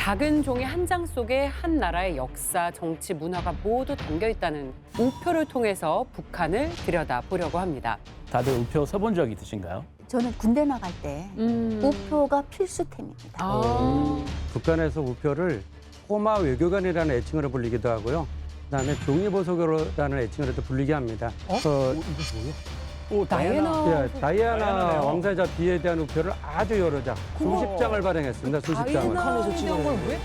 작은 종이 한 장 속에 한 나라의 역사, 정치, 문화가 모두 담겨 있다는 우표를 통해서 북한을 들여다보려고 합니다. 다들 우표 써본 적 있으신가요? 저는 군대 나갈 때 우표가 필수템입니다. 북한에서 우표를 꼬마 외교관이라는 애칭으로 불리기도 하고요. 그다음에 종이보석으로라는 애칭으로도 불리게 합니다. 오, 다이애나 다이아나 왕세자 비에 대한 우표를 아주 여러 장, 수십 장을 발행했습니다. 수십 장을. 북한에서 찍은 걸 왜?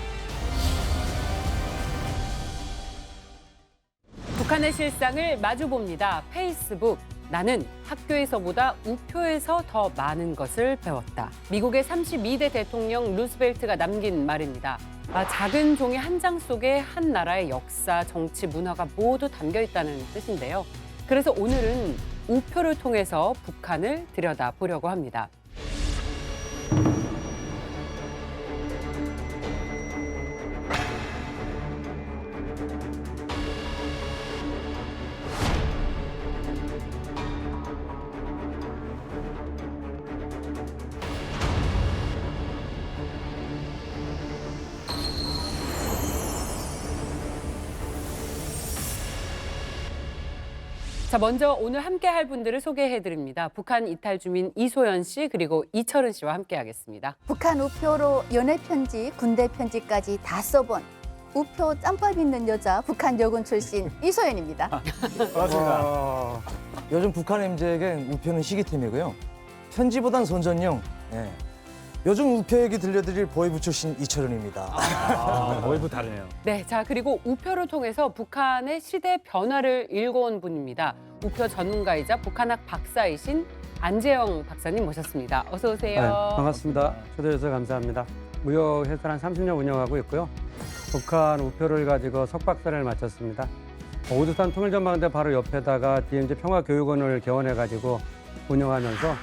북한의 실상을 마주봅니다. 페이스북. 나는 학교에서보다 우표에서 더 많은 것을 배웠다. 미국의 32대 대통령 루스벨트가 남긴 말입니다. 작은 종이 한 장 속에 한 나라의 역사, 정치, 문화가 모두 담겨 있다는 뜻인데요. 그래서 오늘은 우표를 통해서 북한을 들여다보려고 합니다. 자, 먼저 오늘 함께할 분들을 소개해드립니다. 북한 이탈 주민 이소연 씨 그리고 이철은 씨와 함께하겠습니다. 북한 우표로 연애 편지, 군대 편지까지 다 써본 우표 짬밥 있는 여자 북한 여군 출신 이소연입니다. 반갑습니다. 요즘 북한 MZ에겐 우표는 시기템이고요. 편지보단 선전용. 예. 요즘 우표 얘기 들려드릴 보이부 출신 이철은입니다. 모이부 다르네요. 네, 자 그리고 우표를 통해서 북한의 시대 변화를 읽어온 분입니다. 우표 전문가이자 북한학 박사이신 안재영 박사님 모셨습니다. 어서 오세요. 네, 반갑습니다. 초대해 주셔서 감사합니다. 무역회사를 한 30년 운영하고 있고요. 북한 우표를 가지고 석박사를 마쳤습니다. 오두산 통일전망대 바로 옆에다가 DMZ 평화교육원을 개원해가지고 운영하면서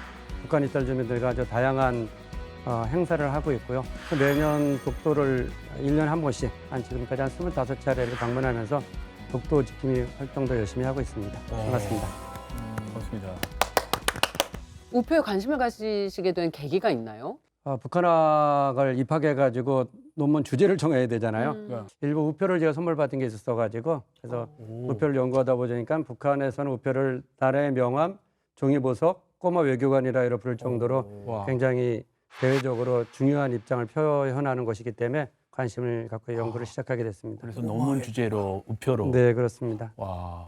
북한 이탈 주민들과 아주 다양한 행사를 하고 있고요. 매년 독도를 1년에 한 번씩 지금까지 한 25차례를 방문하면서 독도 지킴이 활동도 열심히 하고 있습니다. 반갑습니다. 반갑습니다. 우표에 관심을 가지시게 된 계기가 있나요? 북한학을 입학해가지고 논문 주제를 정해야 되잖아요. 일부 우표를 제가 선물 받은 게 있었어가지고 그래서 우표를 연구하다 보니까 북한에서는 우표를 나라의 명함, 종이보석, 꼬마 외교관이라 부를 정도로 굉장히 대외적으로 중요한 입장을 표현하는 것이기 때문에 관심을 갖고 연구를 시작하게 됐습니다. 그래서 논문 주제로 우표로. 네, 그렇습니다. 와,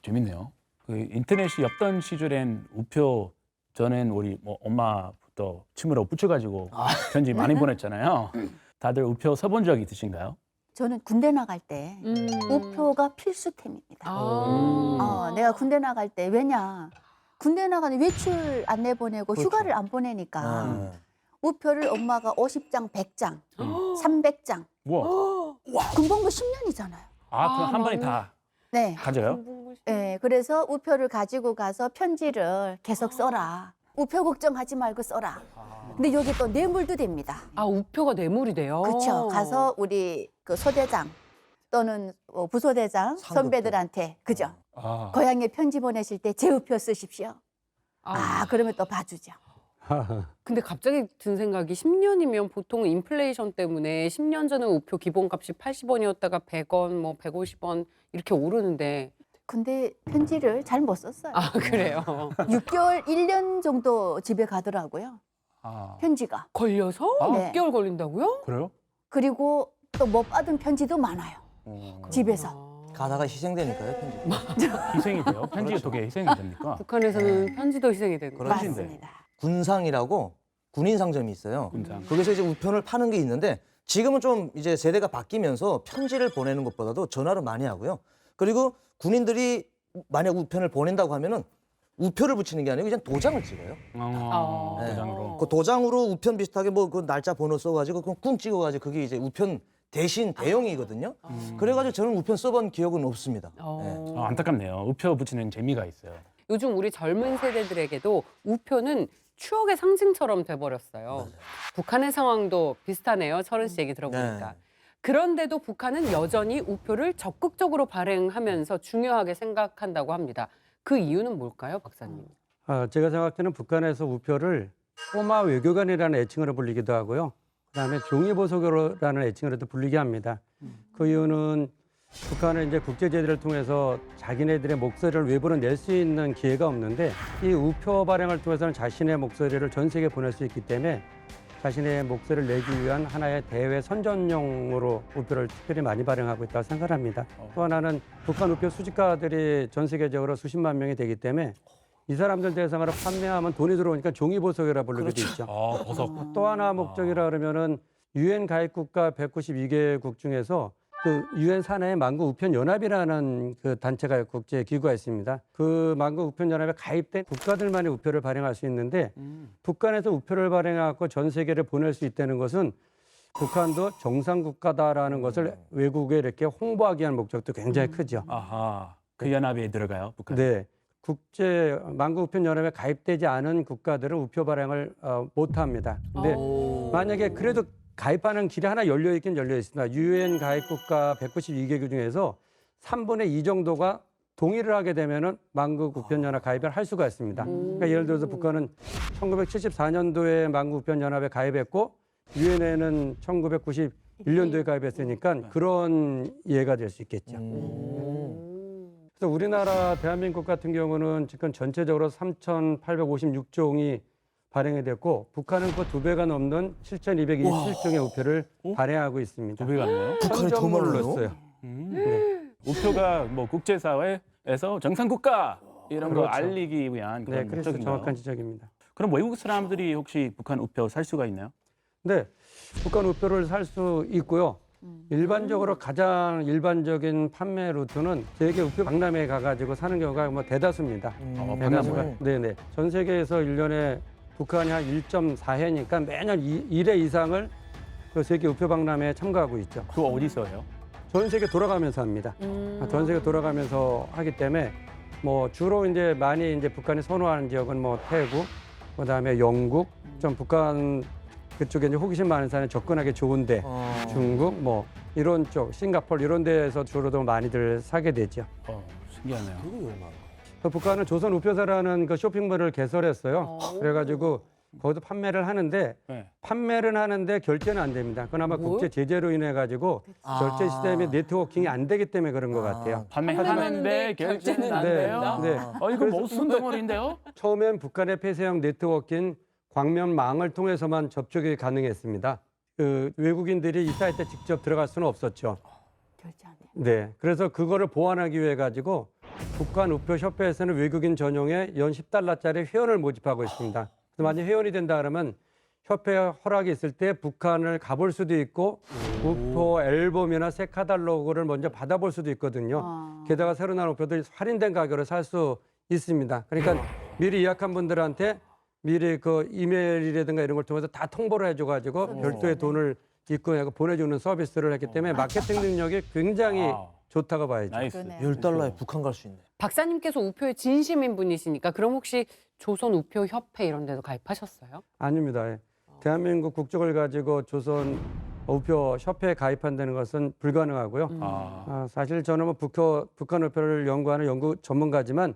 재밌네요. 그 인터넷이 없던 시절엔 우표 전엔 우리 엄마부터 침으로 붙여가지고 편지 많이 보냈잖아요. 다들 우표 써본 적 있으신가요? 저는 군대 나갈 때 우표가 필수템입니다. 내가 군대 나갈 때 왜냐? 군대 나가는 외출 안 내보내고 휴가를 안 보내니까 우표를 엄마가 50장, 100장, 300장. 우와. 군복무 10년이잖아요. 그럼 한 번에 다 네. 가져요? 네, 그래서 우표를 가지고 가서 편지를 계속 써라. 우표 걱정하지 말고 써라. 근데 여기 또 뇌물도 됩니다. 우표가 뇌물이 돼요? 그렇죠. 가서 우리 그 소대장 또는 부소대장 선배들한테 그죠? 고향에 편지 보내실 때 제 우표 쓰십시오. 그러면 또 봐주죠. 근데 갑자기 든 생각이 10년이면 보통 인플레이션 때문에 10년 전에 우표 기본값이 80원이었다가 100원, 150원 이렇게 오르는데 근데 편지를 잘 못 썼어요. 그래요? 6개월, 1년 정도 집에 가더라고요. 편지가. 걸려서? 네. 6개월 걸린다고요? 그래요? 그리고 또 못 받은 편지도 많아요. 집에서. 가다가 희생되니까요, 편지. 희생이 돼요? 편지가 어떻게 희생이 됩니까? 북한에서는 편지도 희생이 되는 거예요? 맞습니다. 군상이라고 군인 상점이 있어요. 군상. 거기서 이제 우편을 파는 게 있는데 지금은 좀 이제 세대가 바뀌면서 편지를 보내는 것보다도 전화로 많이 하고요. 그리고 군인들이 만약 우편을 보낸다고 하면은 우표를 붙이는 게 아니고 그냥 도장을 찍어요. 도장으로. 그 도장으로 우편 비슷하게 그 날짜 번호 써가지고 그냥 꿍 찍어가지고 그게 이제 우편 대신 대용이거든요. 그래가지고 저는 우편 써본 기억은 없습니다. 안타깝네요. 우표 붙이는 재미가 있어요. 요즘 우리 젊은 세대들에게도 우표는 추억의 상징처럼 돼버렸어요. 북한의 상황도 비슷하네요. 철은 씨 얘기 들어보니까. 네. 그런데도 북한은 여전히 우표를 적극적으로 발행하면서 중요하게 생각한다고 합니다. 그 이유는 뭘까요, 박사님? 제가 생각할 때는 북한에서 우표를 꼬마 외교관이라는 애칭으로 불리기도 하고요. 그다음에 종이보석이라는 애칭으로도 불리게 합니다. 그 이유는 북한은 이제 국제제재를 통해서 자기네들의 목소리를 외부로 낼 수 있는 기회가 없는데 이 우표 발행을 통해서는 자신의 목소리를 전 세계에 보낼 수 있기 때문에 자신의 목소리를 내기 위한 하나의 대외 선전용으로 우표를 특별히 많이 발행하고 있다고 생각합니다. 또 하나는 북한 우표 수집가들이 전 세계적으로 수십만 명이 되기 때문에 이 사람들 대상으로 판매하면 돈이 들어오니까 종이보석이라 부르기도 있죠. 보석. 또 하나 목적이라 그러면은 유엔 가입 국가 192개국 중에서 그 유엔 산하의 만국 우편 연합이라는 그 단체가 국제 기구가 있습니다. 그 만국 우편 연합에 가입된 국가들만의 우표를 발행할 수 있는데 북한에서 우표를 발행하고 전 세계를 보낼 수 있다는 것은 북한도 정상 국가다라는 것을 외국에 이렇게 홍보하기 위한 목적도 굉장히 크죠. 아하. 그 연합에 들어가요, 북한. 네. 국제 만국 우편 연합에 가입되지 않은 국가들은 우표 발행을 못 합니다. 근데 만약에 그래도 가입하는 길이 하나 열려 있긴 열려 있습니다. 유엔 가입 국가 192개국 중에서 3분의 2 정도가 동의를 하게 되면은 만국 우편 연합 가입을 할 수가 있습니다. 그러니까 예를 들어서 북한은 1974년도에 만국 우편 연합에 가입했고 유엔에는 1991년도에 가입했으니까 그런 예가 될 수 있겠죠. 그래서 우리나라 대한민국 같은 경우는 지금 전체적으로 3,856종이 발행이 됐고 북한은 그 2배가 넘는 7,227종의 우표를 발행하고 있습니다. 2배가 넘어요? 북한이 더 많아요? 눌렀어요. 우표가 뭐 국제사회에서 정상국가 이런 거 그렇죠. 알리기 위한 그런 네, 그래서 목적인가요? 정확한 지적입니다. 그럼 외국 사람들이 혹시 북한 우표 살 수가 있나요? 네, 북한 우표를 살 수 있고요. 일반적으로 가장 일반적인 판매 루트는 세계 우표 박람회에 가가지고 사는 경우가 뭐 대다수입니다. 박람회. 네네. 전 세계에서 1년에 북한이 한 1.4회니까 매년 1회 이상을 그 세계 우표 박람회에 참가하고 있죠. 그거 어디서 해요? 전 세계 돌아가면서 합니다. 전 세계 돌아가면서 하기 때문에 뭐 주로 이제 많이 이제 북한이 선호하는 지역은 뭐 태국, 그다음에 영국, 좀 북한 그쪽에 이제 호기심 많은 사람이 접근하기 좋은데 중국 뭐 이런 쪽, 싱가포르 이런 데에서 주로도 많이들 사게 되죠. 신기하네요. 그 북한은 조선 우표사라는 그 쇼핑몰을 개설했어요. 그래가지고 거기도 판매를 하는데 네. 판매를 하는데 결제는 안 됩니다. 그나마 뭐? 국제 제재로 인해 가지고 결제 시스템이 네트워킹이 안 되기 때문에 그런 것 같아요. 판매하는데 결제는 안 네, 돼요? 네. 이거 무슨 덩어리인데요? 처음엔 북한의 폐쇄형 네트워크인 광면망을 통해서만 접촉이 가능했습니다. 그 외국인들이 이 사이트에 직접 들어갈 수는 없었죠. 결제 안 돼. 네, 그래서 그거를 보완하기 위해 가지고 북한 우표 협회에서는 외국인 전용의 연 10달러짜리 회원을 모집하고 있습니다. 그래서 만약 회원이 된다 그러면 협회 허락이 있을 때 북한을 가볼 수도 있고 우표 앨범이나 새 카탈로그를 먼저 받아볼 수도 있거든요. 게다가 새로 나온 우표도 할인된 가격으로 살 수 있습니다. 그러니까 미리 예약한 분들한테 미리 그 이메일이라든가 이런 걸 통해서 다 통보를 해줘가지고 별도의 돈을 입금하고 보내주는 서비스를 했기 때문에 마케팅 능력이 굉장히 좋다고 봐야죠. 나이스. 그러네요. 10달러에 북한 갈 수 있네. 박사님께서 우표에 진심인 분이시니까 그럼 혹시 조선 우표 협회 이런 데도 가입하셨어요? 아닙니다. 예. 대한민국 국적을 가지고 조선 우표 협회에 가입한다는 것은 불가능하고요. 사실 저는 뭐 북한 우표를 연구하는 연구 전문가지만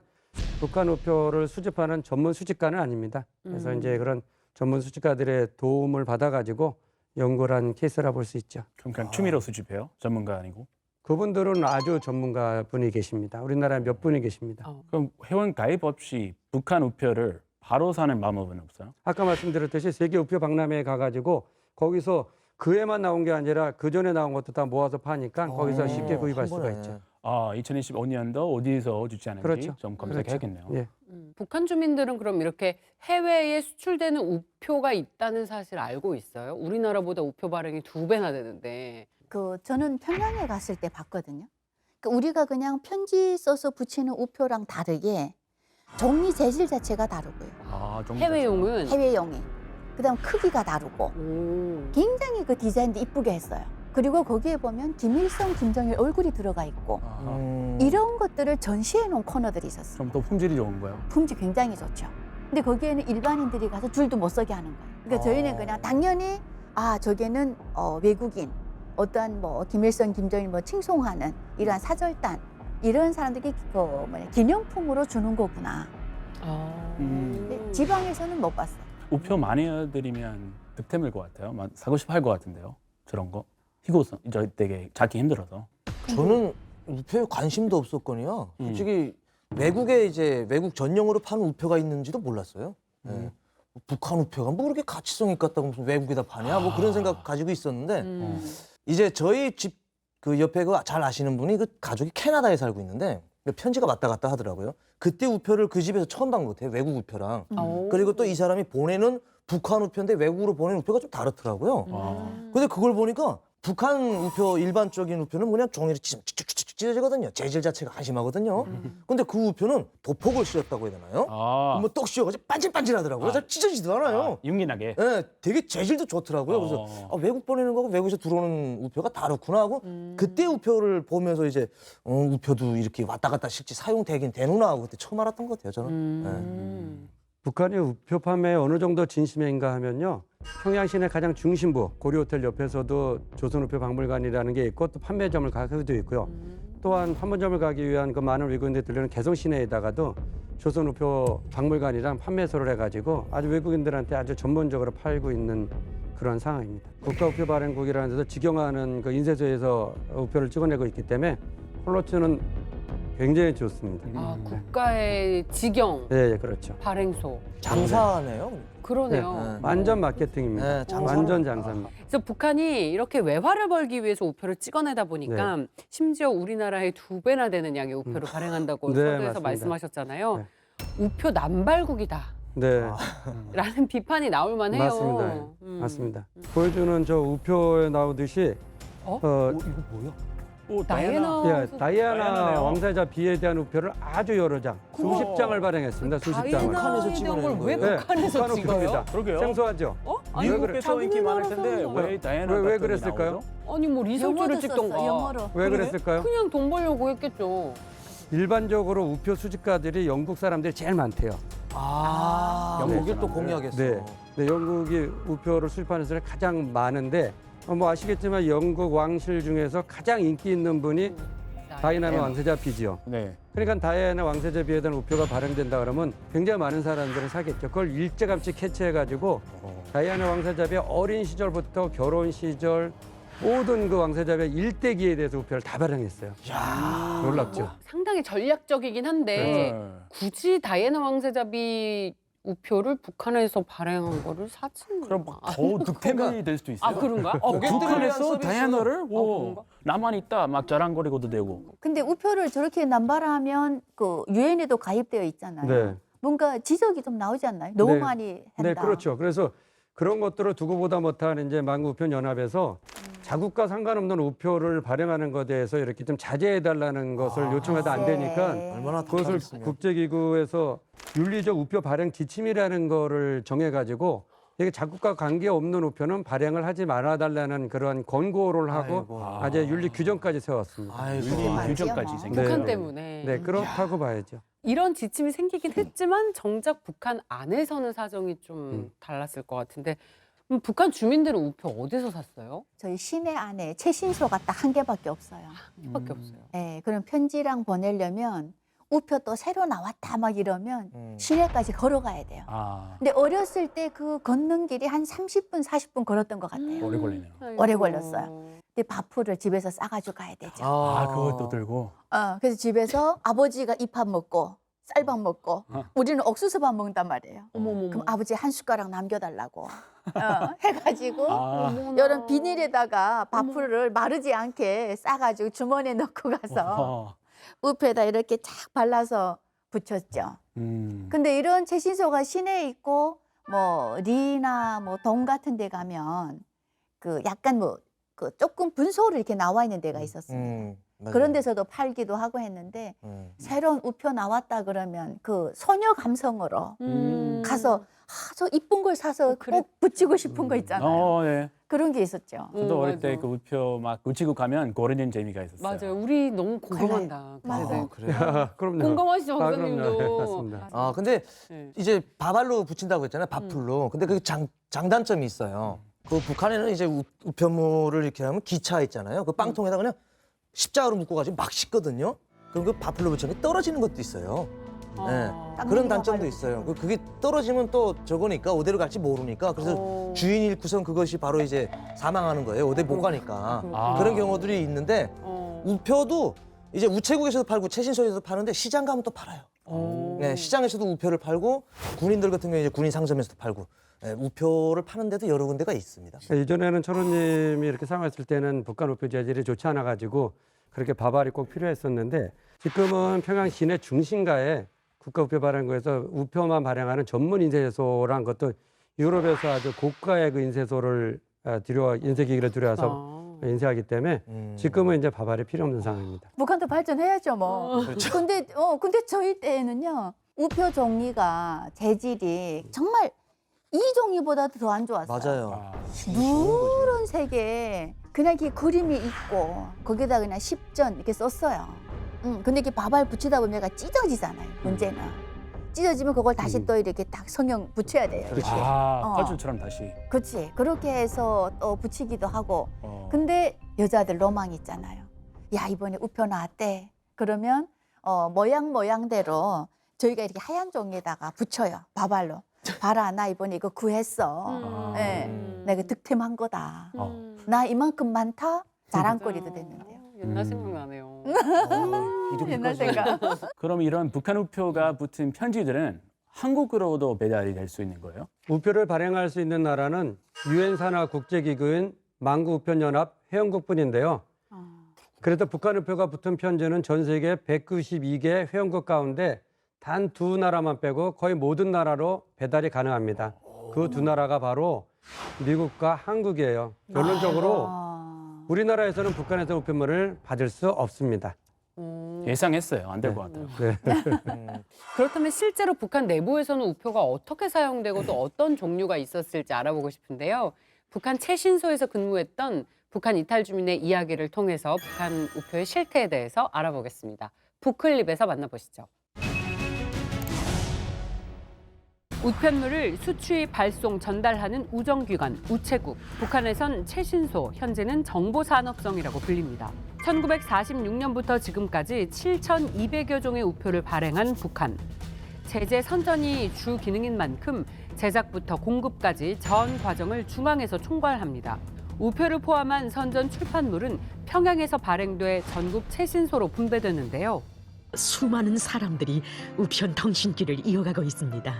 북한 우표를 수집하는 전문 수집가는 아닙니다. 그래서 이제 그런 전문 수집가들의 도움을 받아가지고 연구를 한 케이스라 볼 수 있죠. 그럼 그냥 취미로 수집해요? 전문가 아니고? 그분들은 아주 전문가 분이 계십니다. 우리나라에 몇 분이 계십니다. 그럼 회원 가입 없이 북한 우표를 바로 사는 방법은 없어요? 아까 말씀드렸듯이 세계 우표 박람회에 가가지고 거기서 그 해만 나온 게 아니라 그 전에 나온 것도 다 모아서 파니까 거기서 쉽게 구입할 한 수가 번에. 있죠. 2025년도 어디서 주최하는지 그렇죠. 좀 검색해야겠네요. 예. 북한 주민들은 그럼 이렇게 해외에 수출되는 우표가 있다는 사실 알고 있어요? 우리나라보다 우표 발행이 2배나 되는데. 저는 평양에 갔을 때 봤거든요. 그러니까 우리가 그냥 편지 써서 붙이는 우표랑 다르게 종이 재질 자체가 다르고요. 해외용은 해외용이. 그다음 크기가 다르고 굉장히 그 디자인도 이쁘게 했어요. 그리고 거기에 보면 김일성, 김정일 얼굴이 들어가 있고 이런 것들을 전시해 놓은 코너들이 있었어요. 좀 더 품질이 좋은 거예요. 품질 굉장히 좋죠. 근데 거기에는 일반인들이 가서 줄도 못 서게 하는 거예요. 그러니까 저희는 그냥 당연히 저게는 외국인 어떠한 뭐 김일성, 김정일 뭐 칭송하는 이러한 사절단 이런 사람들이 기념품으로 주는 거구나. 근데 지방에서는 못 봤어요. 우표 많이 드리면 득템일 것 같아요. 사고 싶어 할 것 같은데요. 저런 거. 희고성, 저 되게 찾기 힘들어서. 저는 우표에 관심도 없었거든요. 솔직히 외국에 이제 외국 전용으로 파는 우표가 있는지도 몰랐어요. 예. 북한 우표가 뭐 그렇게 가치성 있겠다고 무슨 외국에다 파냐 뭐 그런 생각 가지고 있었는데 이제 저희 집 그 옆에 그 잘 아시는 분이 그 가족이 캐나다에 살고 있는데 편지가 왔다 갔다 하더라고요. 그때 우표를 그 집에서 처음 본 것 같아요. 외국 우표랑. 그리고 또 이 사람이 보내는 북한 우표인데 외국으로 보내는 우표가 좀 다르더라고요. 근데 그걸 보니까 북한 우표 일반적인 우표는 그냥 종이로 쭉쭉쭉 찢어지거든요. 재질 자체가 한심하거든요. 근데 그 우표는 도폭을 씌웠다고 해야 되나요? 뭐 떡 씌워가지고 반질반질하더라고요. 잘 찢어지지도 않아요. 윤기나게. 예, 되게 재질도 좋더라고요. 그래서 외국 보내는 거하고 외국에서 들어오는 우표가 다르구나 하고 그때 우표를 보면서 이제 우표도 이렇게 왔다 갔다 실제 사용되긴 되는구나 하고 그때 처음 알았던 것 같아요. 저는. 북한이 우표 판매에 어느 정도 진심인가 하면요. 평양 시내 가장 중심부 고려호텔 옆에서도 조선우표 박물관이라는 게 있고 또 판매점을 가게도 있고요. 또한 판매점을 가기 위한 그 많은 외국인들이 들르는 개성 시내에다가도 조선우표 박물관이랑 판매소를 해가지고 아주 외국인들한테 아주 전문적으로 팔고 있는 그런 상황입니다. 국가우표 발행국이라는 데서 직영하는 그 인쇄소에서 우표를 찍어내고 있기 때문에 폴로츠는 굉장히 좋습니다. 아, 국가의 직영 예, 그렇죠. 발행소. 장사네요. 그러네요. 완전 마케팅입니다. 네, 장사로. 완전 장사입니다. 그래서 북한이 이렇게 외화를 벌기 위해서 우표를 찍어내다 보니까 심지어 우리나라의 2배나 되는 양의 우표를 발행한다고 네, 서두에서 맞습니다. 말씀하셨잖아요. 네. 우표 남발국이다. 네, 라는 비판이 나올 만해요. 맞습니다. 맞습니다. 보여주는 저 우표에 나오듯이 어? 이거 뭐야? 오, 다이애나 예, 왕자- 다이아나 다이아나네요. 왕세자 비에 대한 우표를 아주 여러 장, 수십 장을 발행했습니다. 수십 장을. 북한에서 다이애나에 대한 찍어내는 걸 왜 거예요? 북한에서 북한 찍어요? 우표입니다. 그러게요. 생소하죠? 어? 아니, 미국에서 인기 많을 텐데 자기네나라 왜 사는 다이애나 왜 같은 게 그랬을까요? 나오죠? 아니 뭐 리설주를 영어도 찍던가. 썼어, 영어로. 왜 그랬을까요? 그냥 돈 벌려고 했겠죠. 일반적으로 우표 수집가들이 영국 사람들이 제일 많대요. 영국이 네. 또 공유하겠어. 네. 네, 영국이 우표를 수집하는 사람이 가장 많은데 뭐 아시겠지만 영국 왕실 중에서 가장 인기 있는 분이 다이애나 왕세자 비지요. 네. 그러니까 다이애나 왕세자 비에 대한 우표가 발행된다 그러면 굉장히 많은 사람들은 사겠죠. 그걸 일찌감치 캐치해가지고 다이애나 왕세자 비의 어린 시절부터 결혼 시절 모든 그 왕세자 비의 일대기에 대해서 우표를 다 발행했어요. 놀랍죠. 상당히 전략적이긴 한데 네. 굳이 다이애나 왕세자비 우표를 북한에서 발행한 거를 사진 그럼 더 득템이 될 수도 있어요. 아 그런가? 북한에서 다이애나를 그런가? 나만 있다 막 자랑거리고도 되고. 근데 우표를 저렇게 남발하면 그 유엔에도 가입되어 있잖아요. 네. 뭔가 지적이 좀 나오지 않나요? 너무 네. 많이 한다. 네, 그렇죠. 그래서 그런 것들을 두고 보다 못한 이제 만국우표연합에서 자국과 상관없는 우표를 발행하는 것에 대해서 이렇게 좀 자제해달라는 것을 요청해도 안 되니까 네. 얼마나 그것을 답답했으면. 국제기구에서 윤리적 우표 발행 지침이라는 거를 정해가지고 이게 자국과 관계없는 우표는 발행을 하지 말아달라는 그런 권고를 하고 아이고. 아주 윤리 규정까지 세웠습니다. 아이고. 윤리 맞지요, 규정까지 뭐. 생겨. 북한 네. 때문에 네, 그렇다고 봐야죠. 이런 지침이 생기긴 했지만 정작 북한 안에서는 사정이 좀 달랐을 것 같은데 북한 주민들은 우표 어디서 샀어요? 저희 시내 안에 최신소가 딱 한 개밖에 없어요. 밖에 없어요. 네, 그럼 편지랑 보내려면 우표 또 새로 나왔다 막 이러면 음. 시내까지 걸어가야 돼요. 아, 근데 어렸을 때 그 걷는 길이 한 30분, 40분 걸었던 것 같아요. 오래 걸리네요. 아이고. 오래 걸렸어요. 근데 밥풀을 집에서 싸가지고 가야 되죠. 아, 그것도 들고. 그래서 집에서 아버지가 잎밥 먹고 쌀밥 먹고 우리는 옥수수밥 먹는단 말이에요. 어머머머. 그럼 아버지 한 숟가락 남겨달라고 해가지고 아, 이런 비닐에다가 밥풀을 마르지 않게 싸가지고 주머니에 넣고 가서 우표에다 이렇게 착 발라서 붙였죠. 근데 이런 최신소가 시내에 있고 뭐 리나 뭐 동 같은 데 가면 그 약간 뭐 그 조금 분소로 이렇게 나와 있는 데가 있었습니다. 맞아요. 그런 데서도 팔기도 하고 했는데 새로운 우표 나왔다 그러면 그 소녀 감성으로 가서 저 이쁜 걸 사서 그래. 꼭 붙이고 싶은 거 있잖아요. 네. 그런 게 있었죠. 저도 어릴 맞아. 때 그 우표 막 붙이고 가면 고르는 재미가 있었어요. 맞아요. 우리 너무 공감한다. 맞아요. 네. 그래요? 그럼요. 공감하시죠, 아, 그럼요. 박사님도. 네, 맞습니다. 아 근데 네. 이제 밥알로 붙인다고 했잖아요. 밥풀로. 근데 그 장단점이 있어요. 그 북한에는 이제 우표물을 이렇게 하면 기차 있잖아요. 그 빵통에다 그냥 십자가로 묶어가지고 막 씻거든요. 그럼 그 밥풀로 붙이는 게 떨어지는 것도 있어요. 딱 그런 미리 단점도 봐봐요. 있어요. 그게 떨어지면 또 저거니까 어디로 갈지 모르니까 그래서 주인 잃고선 그것이 바로 이제 사망하는 거예요. 어디 못 가니까 그런 경우들이 있는데 우표도 이제 우체국에서도 팔고 최신소에서도 파는데 시장 가면 또 팔아요. 네, 시장에서도 우표를 팔고 군인들 같은 경우에 이제 군인 상점에서도 팔고 우표를 파는 데도 여러 군데가 있습니다. 이전에는 철호님이 이렇게 사용했을 때는 북한 우표 재질이 좋지 않아 가지고 그렇게 바발이 꼭 필요했었는데 지금은 평양 시내 중심가에 국가 우표 발행구에서 우표만 발행하는 전문 인쇄소란 것도 유럽에서 아주 고가의 그 인쇄소를 인쇄기기를 들여와서 인쇄하기 때문에 지금은 이제 바발이 필요 없는 상황입니다. 북한도 발전해야죠 뭐. 그렇죠. 근데 저희 때에는요 우표 종이가 재질이 정말 이 종이보다도 더 안 좋았어요. 맞아요. 누런색에 그냥 이렇게 그림이 있고 거기다 그냥 10전 이렇게 썼어요. 근데 이렇게 바발 붙이다 보면 얘가 찢어지잖아요. 문제는 찢어지면 그걸 다시 또 이렇게 딱 성형 붙여야 돼요. 그렇죠. 펄줄처럼 다시. 그렇지. 그렇게 해서 또 붙이기도 하고. 근데 여자들 로망 있잖아요. 야 이번에 우표 나왔대. 그러면 모양대로 저희가 이렇게 하얀 종이에다가 붙여요. 바발로. 봐라 나 이번에 이거 구했어. 예, 내가 득템한 거다. 나 이만큼 많다. 자랑거리도 됐는데요. 옛날 생각나네요. 옛날 생각. 그럼 이런 북한 우표가 붙은 편지들은 한국으로도 배달이 될 수 있는 거예요? 우표를 발행할 수 있는 나라는 유엔 산하 국제기구인 만구우편연합 회원국뿐인데요. 그래도 북한 우표가 붙은 편지는 전 세계 192개 회원국 가운데 단 2나라만 빼고 거의 모든 나라로 배달이 가능합니다. 그 2나라가 바로 미국과 한국이에요. 결론적으로 우리나라에서는 북한에서 우편물을 받을 수 없습니다. 예상했어요. 안 될 것 같아요. 그렇다면 실제로 북한 내부에서는 우표가 어떻게 사용되고 또 어떤 종류가 있었을지 알아보고 싶은데요. 북한 최신소에서 근무했던 북한 이탈 주민의 이야기를 통해서 북한 우표의 실태에 대해서 알아보겠습니다. 북클립에서 만나보시죠. 우편물을 수취, 발송, 전달하는 우정기관, 우체국. 북한에선 최신소, 현재는 정보산업성이라고 불립니다. 1946년부터 지금까지 7,200여 종의 우표를 발행한 북한. 제재 선전이 주 기능인 만큼 제작부터 공급까지 전 과정을 중앙에서 총괄합니다. 우표를 포함한 선전 출판물은 평양에서 발행돼 전국 최신소로 분배되는데요. 수많은 사람들이 우편 통신길을 이어가고 있습니다.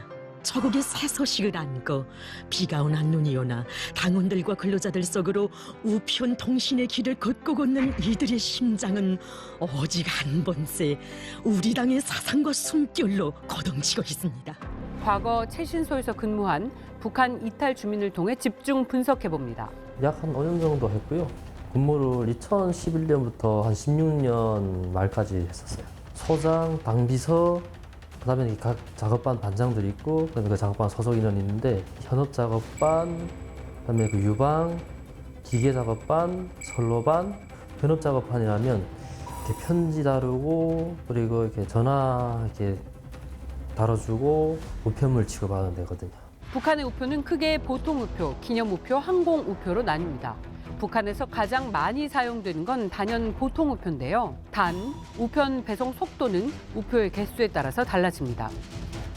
저국의 새 소식을 안고 비가 오나 눈이 오나 당원들과 근로자들 속으로 우편 통신의 길을 걷고 걷는 이들의 심장은 오직 한 번새 우리 당의 사상과 숨결로 거동치고 있습니다. 과거 최신소에서 근무한 북한 이탈 주민을 통해 집중 분석해 봅니다. 약 한 5년 정도 했고요. 근무를 2011년부터 한 16년 말까지 했었어요. 소장, 당비서, 그다음에 각 작업반 반장들이 있고, 그다음에 그 작업반 소속 인원이 있는데 현업 작업반, 그다음에 그 유방, 기계 작업반, 선로반, 현업 작업반이라면 이렇게 편지 다루고 그리고 이렇게 전화 이렇게 다뤄주고 우편물 취급하는 데거든요. 북한의 우표는 크게 보통 우표, 기념 우표, 항공 우표로 나뉩니다. 북한에서 가장 많이 사용되는 건 단연 보통 우표인데요. 단, 우편 배송 속도는 우표의 개수에 따라서 달라집니다.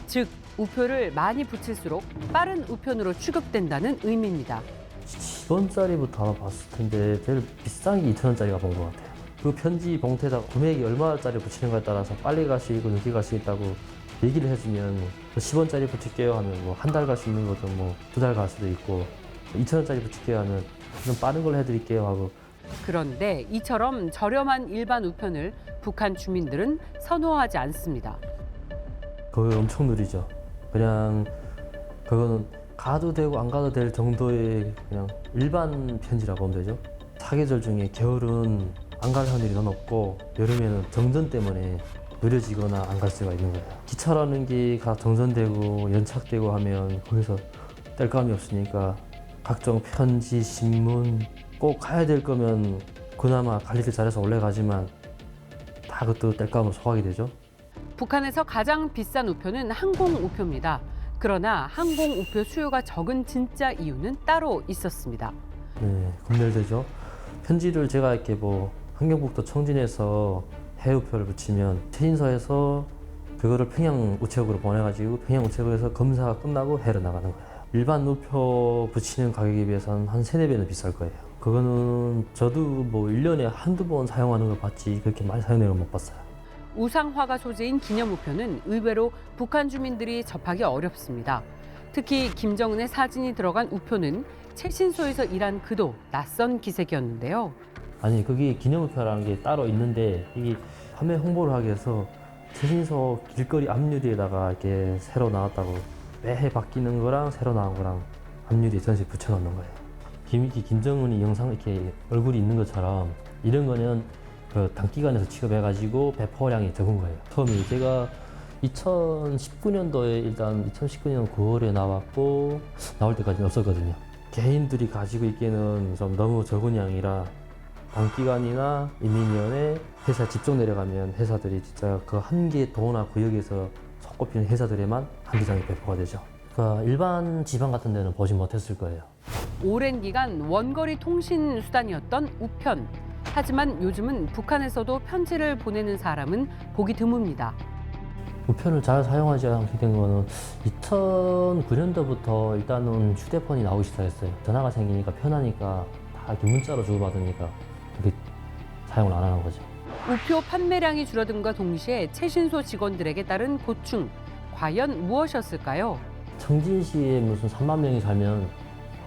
즉, 우표를 많이 붙일수록 빠른 우편으로 취급된다는 의미입니다. 10원짜리부터 아마 봤을 텐데 제일 비싼 게 2,000원짜리가 본 것 같아요. 그 편지 봉투에다 금액이 얼마짜리 붙이는 거에 따라서 빨리 갈 수 있고 늦게 갈 수 있다고 얘기를 해주면 10원짜리 붙일게요 하면 뭐 한 달 갈 수 있는 것도 뭐 2달 갈 수도 있고 2,000원짜리 붙일게요 하면 좀 빠른 걸로 해드릴게요 하고. 그런데 이처럼 저렴한 일반 우편을 북한 주민들은 선호하지 않습니다. 그거 엄청 느리죠. 그냥 그거는 가도 되고 안 가도 될 정도의 그냥 일반 편지라고 보면 되죠. 사계절 중에 겨울은 안 갈 확률이 더 높고 여름에는 정전 때문에 느려지거나 안 갈 수가 있는 거예요. 기차라는 게 정전되고 연착되고 하면 거기서 뗄감이 없으니까 각종 편지, 신문 꼭 가야 될 거면 그나마 관리를 잘해서 올라가지만 다 그것도 뗄감으로 소화하게 되죠. 북한에서 가장 비싼 우표는 항공 우표입니다. 그러나 항공 우표 수요가 적은 진짜 이유는 따로 있었습니다. 네, 검열되죠. 편지를 제가 이렇게 뭐 환경북도 청진에서 해우표를 붙이면 최신소에서 그거를 평양 우체국으로 보내가지고 평양 우체국에서 검사가 끝나고 해로 나가는 거예요. 일반 우표 붙이는 가격에 비해서는 한 3-4배는 비쌀 거예요. 그거는 저도 뭐 1년에 한두 번 사용하는 걸 봤지 그렇게 많이 사용되는 건 못 봤어요. 우상화가 소재인 기념우표는 의외로 북한 주민들이 접하기 어렵습니다. 특히 김정은의 사진이 들어간 우표는 최신소에서 일한 그도 낯선 기색이었는데요. 아니 그게 기념우표라는 게 따로 있는데 이게 판매 홍보를 하기 위해서 최신소 길거리 앞유리에다가 이렇게 새로 나왔다고 매해 바뀌는 거랑 새로 나온 거랑 앞유리에 전시 붙여놓는 거예요. 김정은이 영상 이렇게 얼굴이 있는 것처럼 이런 거는 그 단기간에서 취급해가지고 배포량이 적은 거예요. 처음에 제가 2019년도에 일단 2019년 9월에 나왔고 나올 때까지는 없었거든요. 개인들이 가지고 있기에는 좀 너무 적은 양이라 단기간이나 이민위원회 회사 집중 내려가면 회사들이 진짜 그 한 개 도나 구역에서 손꼽히는 회사들에만 한두 장이 배포가 되죠. 그러니까 일반 지방 같은 데는 보지 못했을 거예요. 오랜 기간 원거리 통신 수단이었던 우편. 하지만 요즘은 북한에서도 편지를 보내는 사람은 보기 드뭅니다. 우편을 잘 사용하지 않게 된 거는 2009년도부터 일단은 휴대폰이 나오기 시작했어요. 전화가 생기니까 편하니까 다 이렇게 문자로 주고받으니까 그렇게 사용을 안 하는 거죠. 우표 판매량이 줄어든과 동시에 최신소 직원들에게 따른 고충. 과연 무엇이었을까요? 청진시에 무슨 3만 명이 살면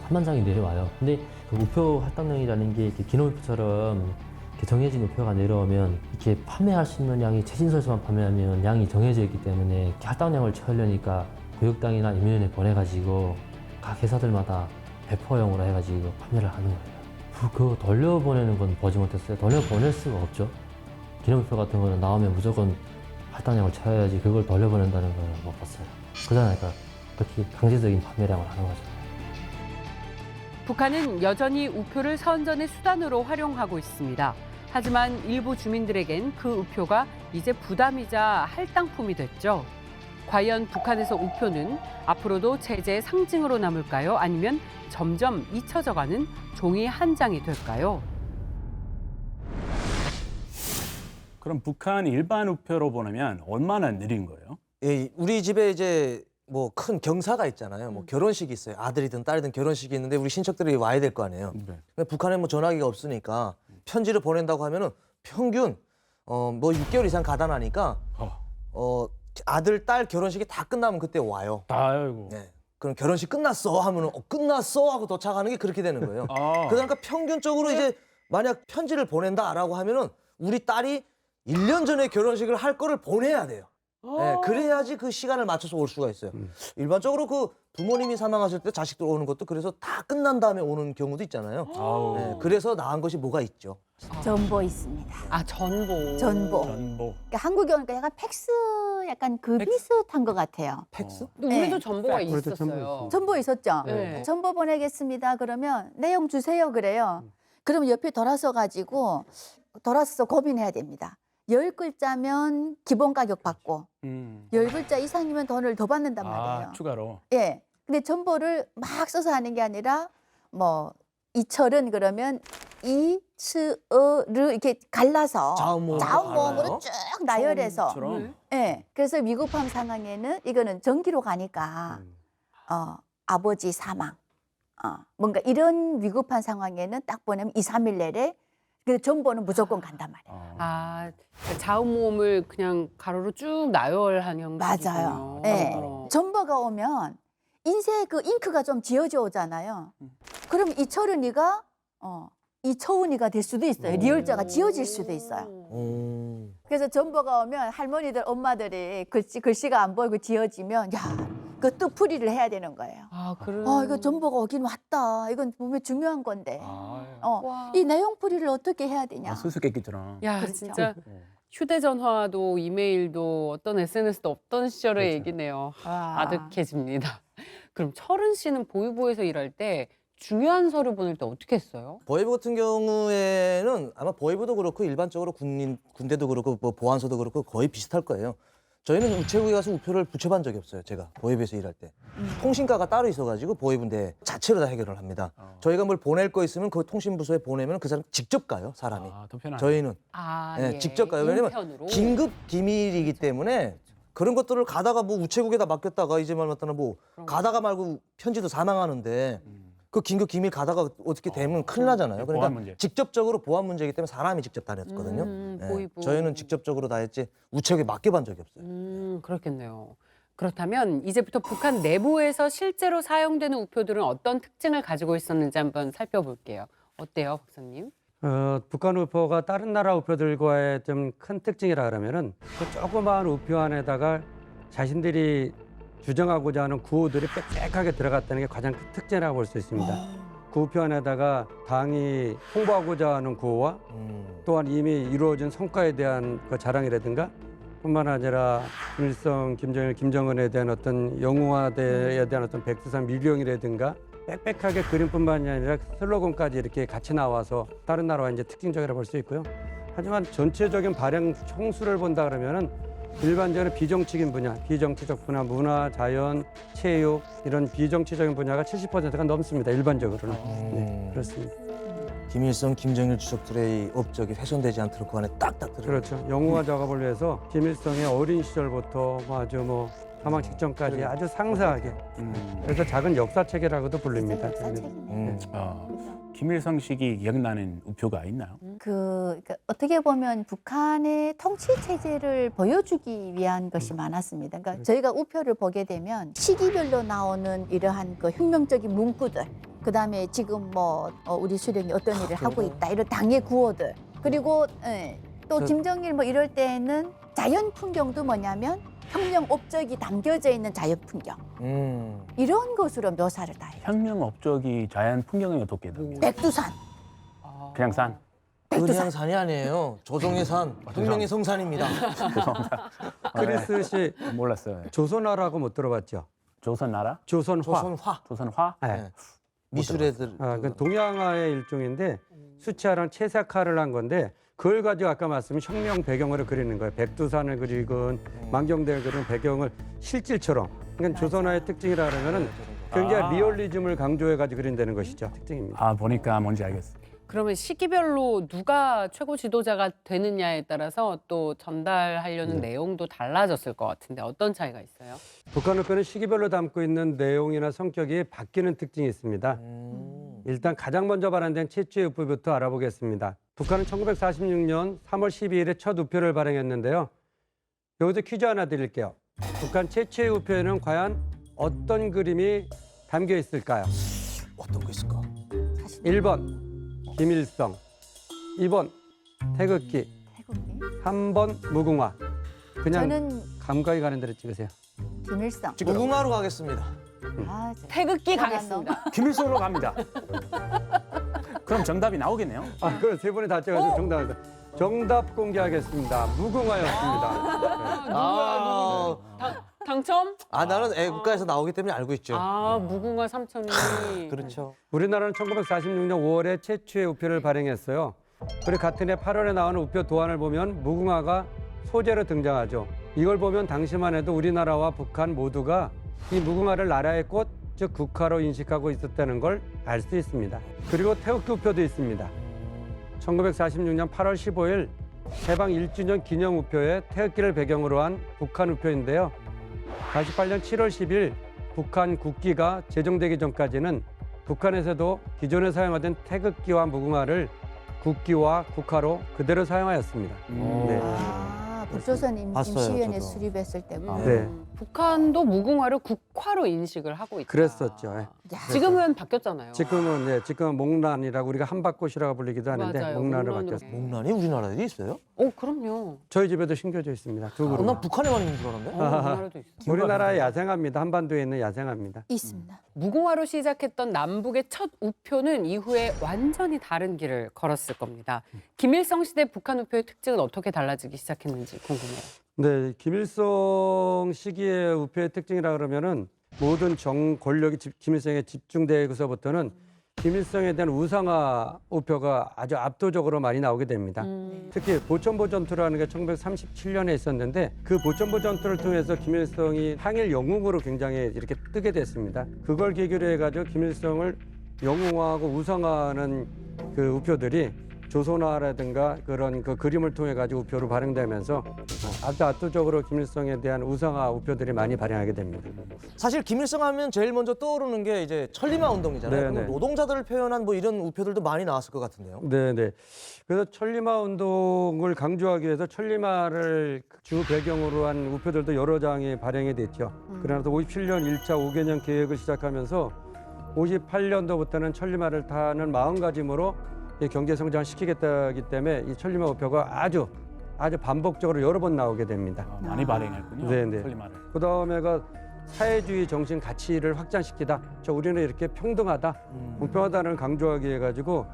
3만 장이 내려와요. 근데 그 우표 할당량이라는 게 이렇게 기념우표처럼 이렇게 정해진 우표가 내려오면 이렇게 판매할 수 있는 양이 최신소에서만 판매하면 양이 정해져 있기 때문에 이렇게 할당량을 채우려니까 구역당이나 이민원에 보내가지고 각 회사들마다 배포용으로 해가지고 판매를 하는 거예요. 그거 돌려보내는 건 보지 못했어요. 돌려보낼 수가 없죠. 기념우표 같은 거는 나오면 무조건 할당량을 채워야지 그걸 돌려보낸다는 걸 못 봤어요. 그러니까 그렇게 강제적인 판매량을 하는 거죠. 북한은 여전히 우표를 선전의 수단으로 활용하고 있습니다. 하지만 일부 주민들에겐 그 우표가 이제 부담이자 할당품이 됐죠. 과연 북한에서 우표는 앞으로도 체제의 상징으로 남을까요? 아니면 점점 잊혀져가는 종이 한 장이 될까요? 그럼 북한 일반 우표로 보내면 얼마나 느린 거예요? 예, 우리 집에 이제 뭐 큰 경사가 있잖아요. 뭐 결혼식이 있어요. 아들이든 딸이든 결혼식이 있는데 우리 친척들이 와야 될 거 아니에요. 네. 근데 북한에 뭐 전화기가 없으니까 편지를 보낸다고 하면은 평균 뭐 6개월 이상 가다 나니까 아들 딸 결혼식이 다 끝나면 그때 와요. 아이고. 네. 그럼 결혼식 끝났어 하면은 끝났어 하고 도착하는 게 그렇게 되는 거예요. 그러니까 평균적으로 이제 만약 편지를 보낸다라고 하면은 우리 딸이 1년 전에 결혼식을 할 거를 보내야 돼요. 네, 그래야지 그 시간을 맞춰서 올 수가 있어요. 일반적으로 그 부모님이 사망하실 때 자식들 오는 것도 그래서 다 끝난 다음에 오는 경우도 있잖아요. 네, 그래서 나은 것이 뭐가 있죠? 전보 있습니다. 아, 전보. 전보. 전보. 그러니까 한국에 오니까 약간 팩스 약간 그 비슷한 것 같아요. 팩스? 우리도 네. 전보가 우리도 전보 있었어요. 있습니다. 전보 있었죠? 네. 전보 보내겠습니다. 그러면 내용 주세요. 그래요. 그러면 옆에 돌아서서 고민해야 됩니다. 10글자면 기본 가격 받고 10글자 이상이면 돈을 더 받는단 말이에요. 추가로. 예. 근데 전보를 막 써서 하는 게 아니라 뭐 이철은 그러면 이츠어를 이렇게 갈라서 자음모음으로 쭉 나열해서 처음처럼? 예. 그래서 위급한 상황에는 이거는 전기로 가니까 아버지 사망 뭔가 이런 위급한 상황에는 딱 보내면 2-3일 내래 그 전보는 무조건 간단 말이에요. 아, 자음모음을 그냥 가로로 쭉 나열한 형식이군요. 맞아요. 예. 전보가 오면 인쇄 그 잉크가 좀 지어져 오잖아요. 그럼 이철은이가 이초은이가 될 수도 있어요. 리얼자가 지어질 수도 있어요. 그래서 전보가 오면 할머니들, 엄마들이 글씨가 안 보이고 지어지면 그 뜻풀이를 해야 되는 거예요. 아, 그래. 이거 전보가 오긴 왔다. 이건 몸에 중요한 건데. 와. 이 내용풀이를 어떻게 해야 되냐. 수수께끼처럼. 야, 그렇죠. 진짜 휴대전화도 이메일도 어떤 SNS도 없던 시절의 얘기네요. 아득해집니다. 그럼 철은 씨는 보이부에서 일할 때 중요한 서류 보낼 때 어떻게 했어요? 보이부 같은 경우에는 아마 보이부도 그렇고 일반적으로 군대도 그렇고 뭐 보안소도 그렇고 거의 비슷할 거예요. 저희는 우체국에 가서 우표를 붙여본 적이 없어요. 제가 보이부에서 일할 때. 통신과가 따로 있어가지고 보이부인데 자체로 다 해결을 합니다. 저희가 뭘 보낼 거 있으면 그 통신부서에 보내면 그 사람 직접 가요. 사람이. 더 편하네. 저희는 아, 직접 가요. 왜냐면 인편으로? 긴급 기밀이기 때문에 그런 것들을 가다가 뭐 우체국에다 맡겼다가 이제 말 맞다나 뭐 가다가 말고 편지도 사망하는데 그 긴급 기밀 가다가 어떻게 되면 큰일 나잖아요. 그러니까 보안 문제. 직접적으로 보안 문제이기 때문에 사람이 직접 다녔거든요. 보이부. 저희는 직접적으로 다 했지 우체국에 맡겨본 적이 없어요. 그렇겠네요. 그렇다면 이제부터 북한 내부에서 실제로 사용되는 우표들은 어떤 특징을 가지고 있었는지 한번 살펴볼게요. 어때요, 박사님? 북한 우표가 다른 나라 우표들과의 좀 큰 특징이라 그러면은 그 조그마한 우표 안에다가 자신들이 주장하고자 하는 구호들이 빽빽하게 들어갔다는 게 가장 큰 특징이라고 볼 수 있습니다. 그 우표 안에다가 당이 홍보하고자 하는 구호와 또한 이미 이루어진 성과에 대한 그 자랑이라든가 뿐만 아니라 김일성, 김정일, 김정은에 대한 어떤 영웅화에 대한 어떤 백두산 밀경이라든가 빽빽하게 그림뿐만이 아니라 슬로건까지 이렇게 같이 나와서 다른 나라와 이제 특징적이라고 볼 수 있고요. 하지만 전체적인 발행 총수를 본다 그러면은 일반적으로 비정치적인 분야, 비정치적 분야, 문화, 자연, 체육 이런 비정치적인 분야가 70%가 넘습니다. 일반적으로는. 네, 그렇습니다. 김일성, 김정일 주석들의 업적이 훼손되지 않도록 그 안에 딱딱 들어. 그렇죠. 영웅화 작업을 위해서 김일성의 어린 시절부터 아주 뭐 사망 직전까지 아주 상세하게. 그래서 작은 역사책이라고도 불립니다. 역사책이네. 김일성식이 기억나는 우표가 있나요? 그러니까 어떻게 보면 북한의 통치 체제를 보여주기 위한 것이 많았습니다. 그러니까 저희가 우표를 보게 되면 시기별로 나오는 이러한 그 혁명적인 문구들, 그다음에 지금 뭐 우리 수령이 어떤 일을 하고 있다 이런 당의 구호들, 그리고 또 김정일 뭐 이럴 때는 자연 풍경도 뭐냐면 혁명 업적이 담겨져 있는 자연 풍경 이런 것으로 묘사를 다 해요. 혁명 업적이 자연 풍경이 어떻게 돼요? 백두산. 그냥 산. 그냥 산이 아니에요. 조정의 산, 혁명의 성산입니다. 죄송합니다. 크리스 씨 몰랐어요. 조선화라고 못 들어봤죠? 조선나라? 조선화. 조선화. 조선화? 네. 미술애들. 그 동양화의 일종인데 수채화랑 채색화를 한 건데 그걸 가지고 아까 말씀인 혁명 배경으로 그리는 거예요. 백두산을 그리건 망경대를 그리는 배경을 실질처럼. 그러니까 조선화의 특징이라 그러면은 굉장히 리얼리즘을 강조해 가지고 그린다는 것이죠. 특징입니다. 아 보니까 뭔지 알겠어. 그러면 시기별로 누가 최고 지도자가 되느냐에 따라서 또 전달하려는 내용도 달라졌을 것 같은데 어떤 차이가 있어요? 북한 우표는 시기별로 담고 있는 내용이나 성격이 바뀌는 특징이 있습니다. 일단 가장 먼저 발행된 최초의 우표부터 알아보겠습니다. 북한은 1946년 3월 12일에 첫 우표를 발행했는데요. 여기서 퀴즈 하나 드릴게요. 북한 최초의 우표에는 과연 어떤 그림이 담겨 있을까요? 어떤 거 있을까? 1번 김일성, 2번 태극기, 태국이. 3번 무궁화. 그냥 저는 감각이 가는 대로 찍으세요. 김일성. 무궁화로 가겠습니다. 아, 태극기 가겠습니다. 김일성으로 갑니다. 그럼 정답이 나오겠네요. 아, 그럼 세 분이 다 찍어서 정답입니다. 정답 공개하겠습니다. 무궁화였습니다. 아, 당첨? 나는 애국가에서 나오기 때문에 알고 있죠. 무궁화 삼천이. 그렇죠. 우리나라는 1946년 5월에 최초의 우표를 발행했어요. 그리고 같은 해 8월에 나오는 우표 도안을 보면 무궁화가 소재로 등장하죠. 이걸 보면 당시만 해도 우리나라와 북한 모두가 이 무궁화를 나라의 꽃, 즉 국화로 인식하고 있었다는 걸 알 수 있습니다. 그리고 태극기 우표도 있습니다. 1946년 8월 15일 해방 1주년 기념 우표에 태극기를 배경으로 한 북한 우표인데요. 48년 7월 10일 북한 국기가 제정되기 전까지는 북한에서도 기존에 사용하던 태극기와 무궁화를 국기와 국화로 그대로 사용하였습니다. 네. 북조선 봤어요, 임시위원회 저도. 수립했을 때고. 네. 북한도 무궁화를 국화로 인식을 하고 있다. 그랬었죠. 예. 야, 지금은 바뀌었잖아요. 지금은 목란이라고 우리가 한밭꽃이라고 불리기도 하는데 맞아요. 목란으로 목란으로. 바뀌었습니다. 목란이 우리나라에도 있어요? 그럼요. 저희 집에도 심겨져 있습니다. 두 그루. 난 북한에만 있는 줄 알았는데. 우리나라도 있어. 우리나라의 야생화입니다. 한반도에 있는 야생화입니다. 있습니다. 무궁화로 시작했던 남북의 첫 우표는 이후에 완전히 다른 길을 걸었을 겁니다. 김일성 시대 북한 우표의 특징은 어떻게 달라지기 시작했는지 궁금해요. 네, 김일성 시기의 우표의 특징이라 그러면은 모든 권력이 김일성에 집중되고서부터는 김일성에 대한 우상화 우표가 아주 압도적으로 많이 나오게 됩니다. 특히 보천보 전투라는 게 1937년에 있었는데 그 보천보 전투를 통해서 김일성이 항일 영웅으로 굉장히 이렇게 뜨게 됐습니다. 그걸 계기로 해가지고 김일성을 영웅화하고 우상화하는 그 우표들이 조선화라든가 그런 그 그림을 통해 가지고 우표로 발행되면서 아주 압도적으로 김일성에 대한 우상화 우표들이 많이 발행하게 됩니다. 사실 김일성 하면 제일 먼저 떠오르는 게 이제 천리마 운동이잖아요. 네네. 그럼 노동자들을 표현한 뭐 이런 우표들도 많이 나왔을 것 같은데요. 네네. 그래서 천리마 운동을 강조하기 위해서 천리마를 주 배경으로 한 우표들도 여러 장이 발행이 됐죠. 그러나 또 57년 1차 5개년 계획을 시작하면서 58년도부터는 천리마를 타는 마음가짐으로 이 경제 성장을 시키겠다기 때문에 이 천리마 우표가 아주 반복적으로 여러 번 나오게 됩니다. 많이 발행했군요. 네네. 천리마를. 그 다음에가 사회주의 정신 가치를 확장시키다. 우리는 이렇게 평등하다, 공평하다는 강조하기 위해 가지고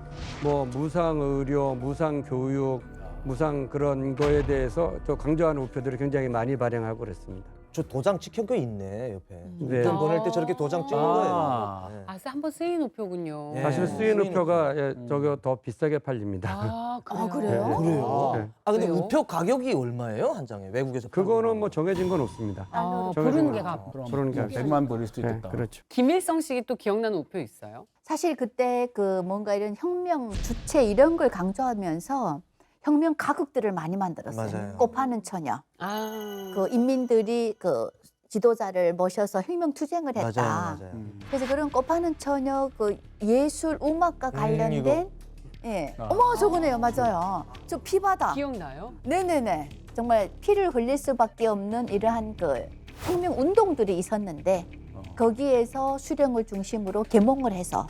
뭐 무상 의료, 무상 교육, 무상 그런 거에 대해서 저 강조하는 우표들을 굉장히 많이 발행하고 그랬습니다. 저 도장 찍힌 게 있네 옆에. 네. 우편 보낼 때 저렇게 도장 찍는 거예요. 네. 아, 한번 쓰인 우표군요. 예. 사실 쓰인 쓰인 우표가 저거 더 비싸게 팔립니다. 아, 그래요? 그래요? 그래요? 네. 아 근데 왜요? 우표 가격이 얼마예요 한 장에 외국에서? 그거는 뭐 정해진 건 없습니다. 아, 정해진 부르는 건 게 없어요. 값. 그럼 그런 게 100만 불일 수도 네, 있겠다. 그렇죠. 김일성 씨기 또 기억나는 우표 있어요? 사실 그때 그 뭔가 이런 혁명 주체 이런 걸 강조하면서 혁명 가극들을 많이 만들었어요. 맞아요. 꽃파는 처녀. 아, 그 인민들이 그 지도자를 모셔서 혁명 투쟁을 했다. 맞아요. 그래서 그런 꽃파는 처녀 그 예술 음악과 관련된 예. 아. 어머 저거네요. 맞아요. 저 피바다. 기억나요? 네네네. 정말 피를 흘릴 수밖에 없는 이러한 그 혁명 운동들이 있었는데 거기에서 수령을 중심으로 계몽을 해서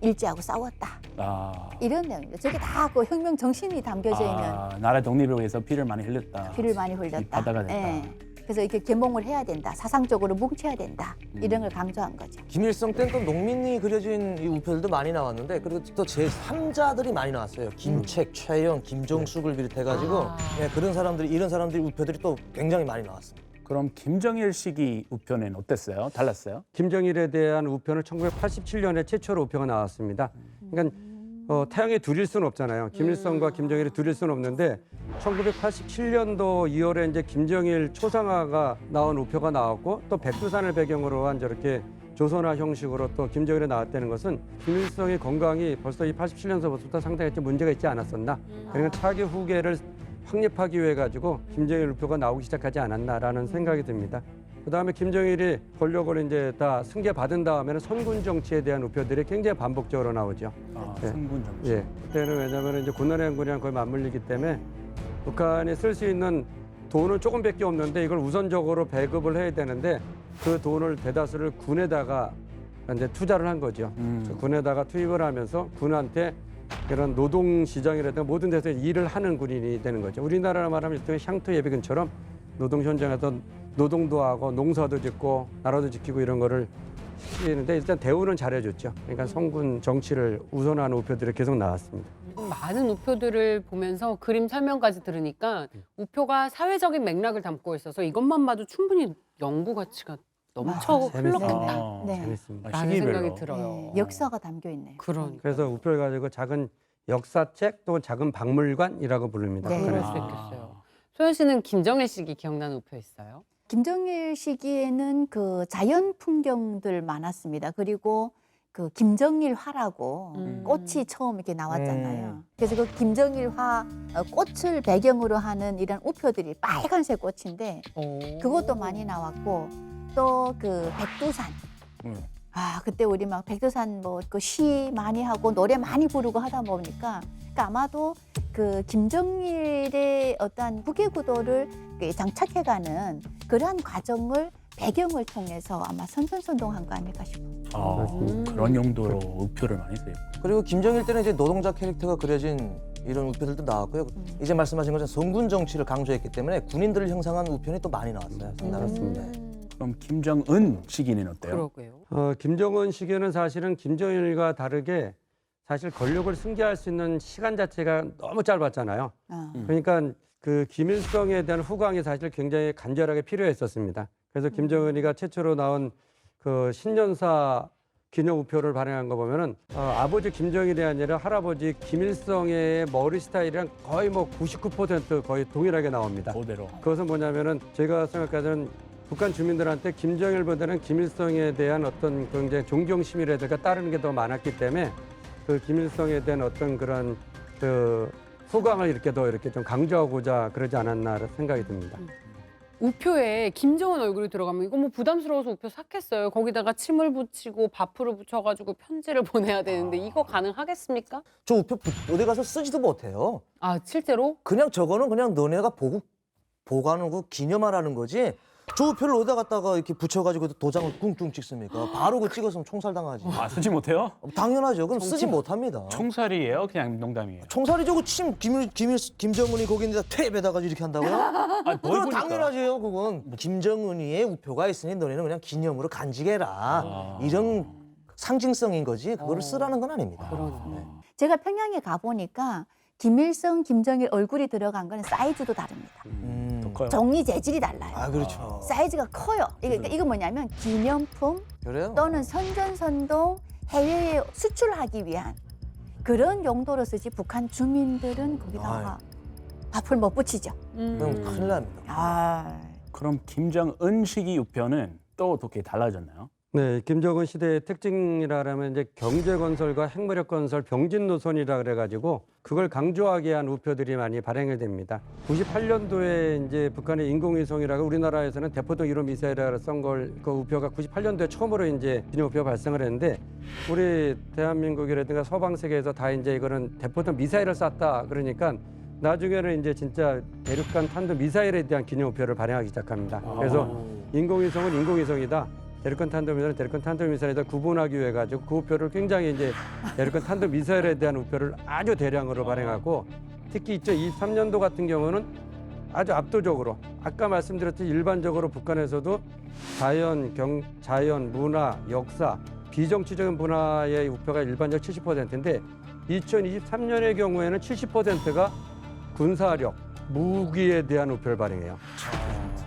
일제하고 싸웠다. 아, 이런 내용이죠. 저게 다 그 혁명 정신이 담겨져 있는 나라 독립을 위해서 피를 많이 흘렸다. 피를 많이 이 흘렸다. 바다가 됐다. 예. 그래서 이렇게 계몽을 해야 된다. 사상적으로 뭉쳐야 된다. 이런 걸 강조한 거죠. 김일성 때는 또 농민이 그려진 이 우표들도 많이 나왔는데 그리고 또 제3자들이 많이 나왔어요. 김책, 최영, 김정숙을 비롯해가지고 아. 예, 그런 사람들이 이런 사람들이 우표들이 또 굉장히 많이 나왔습니다. 그럼 김정일 시기 우표는 어땠어요? 달랐어요? 김정일에 대한 우표는 1987년에 최초로 우표가 나왔습니다. 그러니까 태양이 둘일 수는 없잖아요. 김일성과 김정일이 둘일 수는 없는데 1987년도 2월에 이제 김정일 초상화가 나온 우표가 나왔고 또 백두산을 배경으로 한 저렇게 조선화 형식으로 또 김정일이 나왔다는 것은 김일성의 건강이 벌써 이 87년서부터 상당히 좀 문제가 있지 않았었나. 그러니까 차기 후계를 확립하기 위해 가지고 김정일 우표가 나오기 시작하지 않았나라는 생각이 듭니다. 그다음에 김정일이 권력을 이제 다 승계받은 다음에는 선군 정치에 대한 우표들이 굉장히 반복적으로 나오죠. 네. 선군 정치. 예. 그때는 왜냐하면 이제 군난의 행군이랑 거의 맞물리기 때문에 북한이 쓸 수 있는 돈은 조금밖에 없는데 이걸 우선적으로 배급을 해야 되는데 그 돈을 대다수를 군에다가 이제 투자를 한 거죠. 군에다가 투입을 하면서 군한테 이런 노동 시장이라든가 모든 데서 일을 하는 군인이 되는 거죠. 우리나라 말하면 일종의 향토 예비군처럼 노동 현장에서 노동도 하고 농사도 짓고 나라도 지키고 이런 거를 시키는데 일단 대우는 잘해줬죠. 그러니까 성군 정치를 우선하는 우표들이 계속 나왔습니다. 많은 우표들을 보면서 그림 설명까지 들으니까 우표가 사회적인 맥락을 담고 있어서 이것만 봐도 충분히 연구 가치가 넘쳐 재밌어요. 흘렀겠다. 네. 재밌습니다. 라는 시기별로. 생각이 들어요. 네. 역사가 담겨 있네요. 그런. 그래서 우표를 가지고 작은 역사책 또는 작은 박물관이라고 부릅니다. 네. 그럴 북한에서. 수 있겠어요. 소연 씨는 김정일 시기 기억나는 우표 있어요? 김정일 시기에는 그 자연 풍경들 많았습니다. 그리고 그 김정일화라고 꽃이 처음 이렇게 나왔잖아요. 그래서 그 김정일화 꽃을 배경으로 하는 이런 우표들이 빨간색 꽃인데 그것도 많이 나왔고 또 그 백두산. 아 그때 우리 막 백두산 뭐 그 시 많이 하고 노래 많이 부르고 하다 보니까 그러니까 아마도 그 김정일의 어떤 국외 구도를 장착해가는 그러한 과정을 배경을 통해서 아마 선전선동한 거 아닐까 싶어요. 그런 용도로 우표를 많이 써요. 그리고 김정일 때는 이제 노동자 캐릭터가 그려진 이런 우표들도 나왔고요. 이제 말씀하신 것처럼 성군 정치를 강조했기 때문에 군인들을 형상한 우표는 또 많이 나왔어요. 상당히. 그럼 김정은 시기는 어때요? 그러게요. 김정은 시기는 사실은 김정일과 다르게 사실 권력을 승계할 수 있는 시간 자체가 너무 짧았잖아요. 그러니까 그 김일성에 대한 후광이 사실 굉장히 간절하게 필요했었습니다. 그래서 김정은이가 최초로 나온 그 신년사 기념 우표를 발행한 거 보면은 아버지 김정일이 아니라 할아버지 김일성의 머리 스타일이랑 거의 뭐 99% 거의 동일하게 나옵니다. 그대로. 그것은 뭐냐면은 제가 생각하는 북한 주민들한테 김정일보다는 김일성에 대한 어떤 굉장히 존경심이라든가 따르는 게 더 많았기 때문에 그 김일성에 대한 어떤 그런 그 소강을 이렇게 더 이렇게 좀 강조하고자 그러지 않았나 생각이 듭니다. 우표에 김정은 얼굴이 들어가면 이거 뭐 부담스러워서 우표 삭했어요. 거기다가 침을 붙이고 밥풀을 붙여가지고 편지를 보내야 되는데 이거 가능하겠습니까? 저 우표 어디 가서 쓰지도 못해요. 아 실제로? 그냥 저거는 그냥 너네가 보관하고 기념하라는 거지. 저 우표를 어디다 갖다가 이렇게 붙여가지고 도장을 꿍꿍 찍습니까? 바로 그 찍었으면 총살 당하지. 아, 쓰지 못해요? 당연하죠. 그럼 쓰지 못합니다. 총살이에요? 그냥 농담이에요? 총살이죠. 그 침 김정은이 거기에다 퇴배다가 이렇게 한다고요? 아, 뭘 그건 보니까. 당연하죠. 그건 김정은이의 우표가 있으니 너네는 그냥 기념으로 간직해라. 이런 상징성인 거지. 그거를 쓰라는 건 아닙니다. 네. 제가 평양에 가보니까 김일성, 김정일 얼굴이 들어간 거는 사이즈도 다릅니다. 더 커요. 종이 재질이 달라요. 아 그렇죠. 사이즈가 커요. 이거 뭐냐면 기념품 그래요? 또는 선전선동 해외에 수출하기 위한 그런 용도로 쓰지 북한 주민들은 거기다가 밥을 못 붙이죠. 그럼 큰일 납니다. 아, 그럼 김정은 시기 우표는 또 어떻게 달라졌나요? 네, 김정은 시대의 특징이라면 이제 경제 건설과 핵무력 건설 병진 노선이라 그래가지고 그걸 강조하게 한 우표들이 많이 발행이 됩니다. 98년도에 이제 북한의 인공위성이라고 우리나라에서는 대포동 1호 미사일이라고 쓴 걸 그 우표가 98년도에 처음으로 이제 기념 우표가 발생을 했는데 우리 대한민국이라든가 서방 세계에서 다 이제 이거는 대포동 미사일을 쐈다 그러니까 나중에는 이제 진짜 대륙간 탄도 미사일에 대한 기념 우표를 발행하기 시작합니다. 그래서 인공위성은 인공위성이다. 대륙간 탄도미사일은 대륙간 탄도미사일에다 구분하기 위해 가지고 그 우표를 굉장히 이제 대륙간 탄도미사일에 대한 우표를 아주 대량으로 발행하고 특히 2023년도 같은 경우는 아주 압도적으로 아까 말씀드렸듯이 일반적으로 북한에서도 자연, 문화, 역사, 비정치적인 분야의 우표가 일반적 70%인데 2023년의 경우에는 70%가 군사력, 무기에 대한 우표를 발행해요.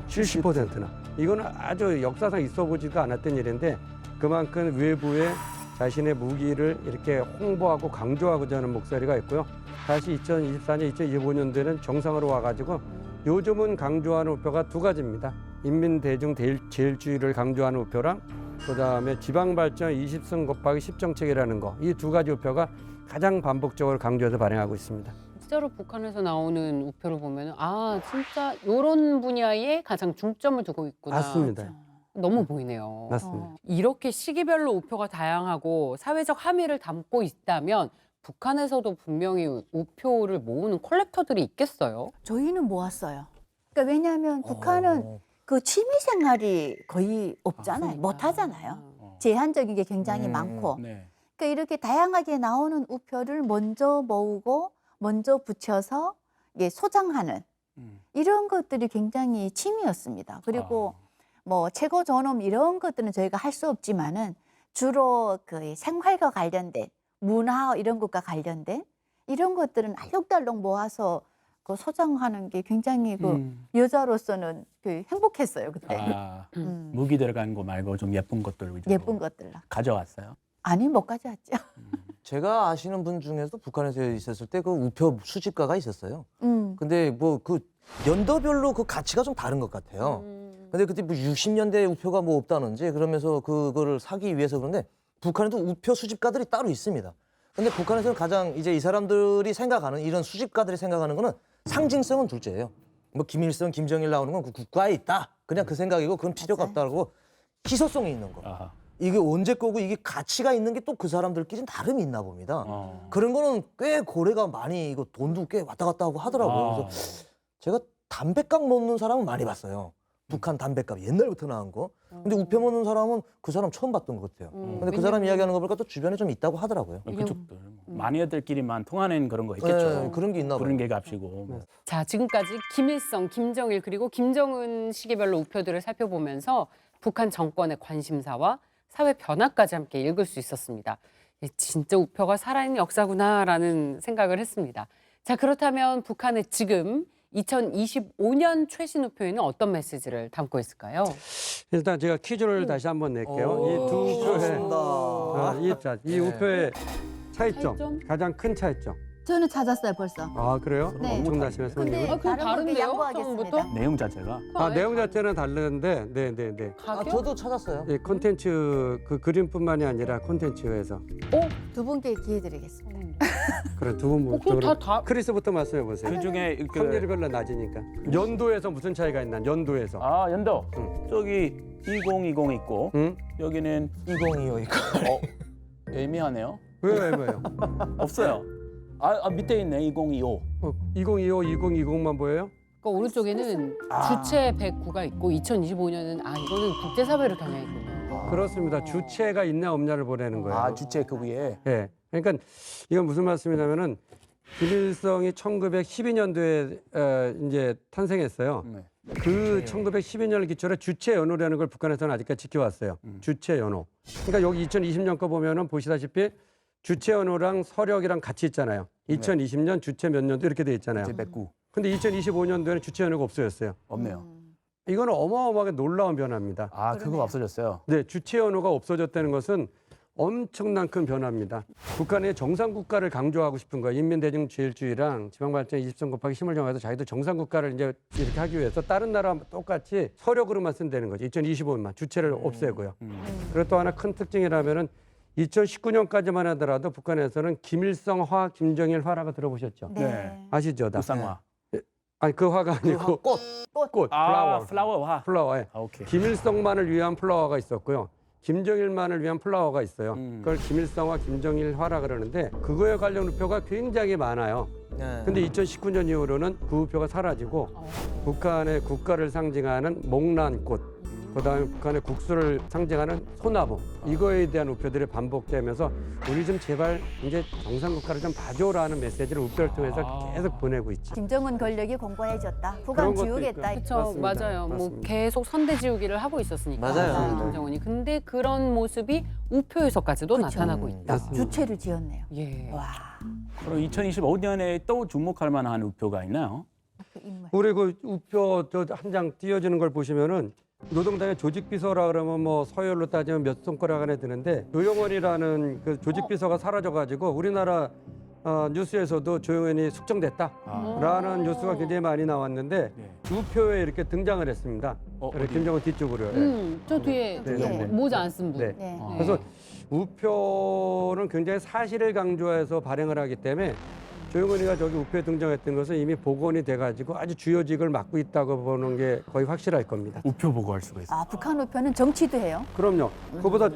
70%나. 이거는 아주 역사상 있어 보지도 않았던 일인데 그만큼 외부에 자신의 무기를 이렇게 홍보하고 강조하고자 하는 목소리가 있고요. 다시 2024년, 2025년도에는 정상으로 와가지고 요즘은 강조하는 우표가 두 가지입니다. 인민대중 제일주의를 강조하는 우표랑 그다음에 지방발전 20승 곱하기 10정책이라는 거. 이 두 가지 우표가 가장 반복적으로 강조해서 발행하고 있습니다. 실제로 북한에서 나오는 우표를 보면 아 진짜 이런 분야에 가장 중점을 두고 있구나. 맞습니다. 너무 보이네요. 맞습니다. 이렇게 시기별로 우표가 다양하고 사회적 함의를 담고 있다면 북한에서도 분명히 우표를 모으는 컬렉터들이 있겠어요. 저희는 모았어요. 그러니까 왜냐하면 북한은 그 취미 생활이 거의 없잖아요. 그러니까. 못 하잖아요. 제한적인 게 굉장히 많고. 네. 그러니까 이렇게 다양하게 나오는 우표를 먼저 모으고 먼저 붙여서 소장하는 이런 것들이 굉장히 취미였습니다. 그리고 뭐 최고 존엄 이런 것들은 저희가 할 수 없지만은 주로 그 생활과 관련된 문화 이런 것과 관련된 이런 것들은 알록달록 모아서 그 소장하는 게 굉장히 그 여자로서는 그 행복했어요 그때. 아, 무기 들어간 거 말고 좀 예쁜 것들 위주로 예쁜 것들. 가져왔어요. 아니 못 가져왔죠. 제가 아시는 분 중에서 북한에서 있었을 때 그 우표 수집가가 있었어요. 근데 뭐 그 연도별로 그 가치가 좀 다른 것 같아요. 근데 그때 뭐 60년대 우표가 뭐 없다는지 그러면서 그거를 사기 위해서 그런데 북한에도 우표 수집가들이 따로 있습니다. 근데 북한에서는 가장 이제 이 사람들이 생각하는 이런 수집가들이 생각하는 거는 상징성은 둘째예요. 뭐 김일성, 김정일 나오는 건 그 국가에 있다. 그냥 그 생각이고 그건 필요가 없다고 희소성이 있는 거. 아하. 이게 언제 거고 이게 가치가 있는 게 또 그 사람들끼리 나름이 있나 봅니다. 그런 거는 꽤 고래가 많이 이거 돈도 꽤 왔다 갔다 하고 하더라고요. 그래서 제가 담배값 먹는 사람은 많이 봤어요. 북한 담배값 옛날부터 나온 거. 근데 우표 먹는 사람은 그 사람 처음 봤던 것 같아요. 근데 그 사람 이야기하는 거 보니까 또 주변에 좀 있다고 하더라고요. 그쪽들 마니아들끼리만 통하는 그런 거 있겠죠. 네, 그런 게 있나 봐요. 그런 게 값이고. 자, 지금까지 김일성, 김정일 그리고 김정은 시기별로 우표들을 살펴보면서 북한 정권의 관심사와 사회 변화까지 함께 읽을 수 있었습니다. 진짜 우표가 살아있는 역사구나라는 생각을 했습니다. 자, 그렇다면 북한의 지금 2025년 최신 우표에는 어떤 메시지를 담고 있을까요? 일단 제가 퀴즈를 다시 한번 낼게요. 이 두 우표의 이 우표의 차이점, 가장 큰 차이점. 저는 찾았어요 벌써. 아 그래요? 네. 엄청나시네 근데 손님이. 그럼 다른 다른데요? 분께 양보하겠습니다. 처음부터? 내용 자체가 내용 자체는 다른데, 네. 가격? 저도 찾았어요. 이 콘텐츠 그 그림뿐만이 아니라 콘텐츠에서 두 분께 기회 드리겠습니다. 그래 두분 그럼 다 크리스부터 말씀해 보세요. 그 중에 확률이 별로 낮으니까. 연도에서 무슨 차이가 있나? 연도에서. 연도 저기 2020 있고 응? 여기는 2025 있고. 애매하네요. 왜요? 없어요. 밑에 있네 2025. 2025, 2020만 보여요? 그 오른쪽에는 주체 109가 있고 2025년은 이거는 국제사회로 달려 있군요. 그렇습니다. 주체가 있냐 없냐를 보내는 거예요. 주체 그 위에. 예. 그러니까 이건 무슨 말씀이냐면은 김일성이 1912년도에 이제 탄생했어요. 네. 그 1912년을 기초로 주체 연호라는 걸 북한에서는 아직까지 지켜왔어요. 주체 연호. 그러니까 여기 2020년 거 보면은 보시다시피 주체 연호랑 서력이랑 같이 있잖아요. 2020년 주체 몇 년도 이렇게 돼 있잖아요. 109 근데 2025년도에는 주체 연호가 없어졌어요. 없네요. 이거는 어마어마하게 놀라운 변화입니다. 그거 없어졌어요. 네, 주체 연호가 없어졌다는 것은 엄청난 큰 변화입니다. 북한의 정상국가를 강조하고 싶은 거예요. 인민대중제일주의랑 지방발전 20선 곱하기 10을 정해서 자기도 정상국가를 이제 이렇게 하기 위해서 다른 나라와 똑같이 서력으로만 쓴다는 거죠. 2025년만 주체를 없애고요. 그리고 또 하나 큰 특징이라면은 2019년까지만 하더라도 북한에서는 김일성화, 김정일화라고 들어보셨죠? 네. 아시죠? 다? 무쌍화. 아니 그 화가 아니고 꽃. 꽃, 플라워. 플라워화. 플라워에 오케이. 김일성만을 위한 플라워가 있었고요. 김정일만을 위한 플라워가 있어요. 그걸 김일성화, 김정일화라 그러는데 그거에 관련 우표가 굉장히 많아요. 네. 근데 2019년 이후로는 그 우표가 사라지고 북한의 국가를 상징하는 목란꽃, 그다음에 북한의 국수를 상징하는 소나무 이거에 대한 우표들이 반복되면서 우리 좀 제발 이제 정상국가를 좀 봐줘라는 메시지를 우표를 통해서 계속 보내고 있죠. 김정은 권력이 공고해졌다. 그런 북한 것도 지우겠다. 있고요. 그렇죠, 맞습니다. 맞아요. 뭐 맞습니다. 계속 선대지우기를 하고 있었으니까 맞아요. 김정은이. 근데 그런 모습이 우표에서까지도 그쵸. 나타나고 있다. 맞습니다. 주체를 지었네요. 예. 와. 그럼 2025년에 또 주목할 만한 우표가 있나요? 그 인물. 우리 그 우표 저 한 장 띄어지는 걸 보시면은 노동당의 조직비서라 그러면 뭐 서열로 따지면 몇 손가락 안에 드는데 조영원이라는 그 조직비서가 사라져가지고 우리나라 뉴스에서도 조영원이 숙정됐다라는 뉴스가 굉장히 많이 나왔는데 네. 우표에 이렇게 등장을 했습니다. 그래, 어디? 김정은 뒤쪽으로요. 저 뒤에 네, 네, 네. 모자 안 쓴 분. 네. 네. 그래서 우표는 굉장히 사실을 강조해서 발행을 하기 때문에 조영원이가 저기 우표에 등장했던 것은 이미 복원이 돼가지고 아주 주요직을 맡고 있다고 보는 게 거의 확실할 겁니다. 우표 보고할 수가 있어요. 북한 우표는 정치도 해요. 그럼요. 그보다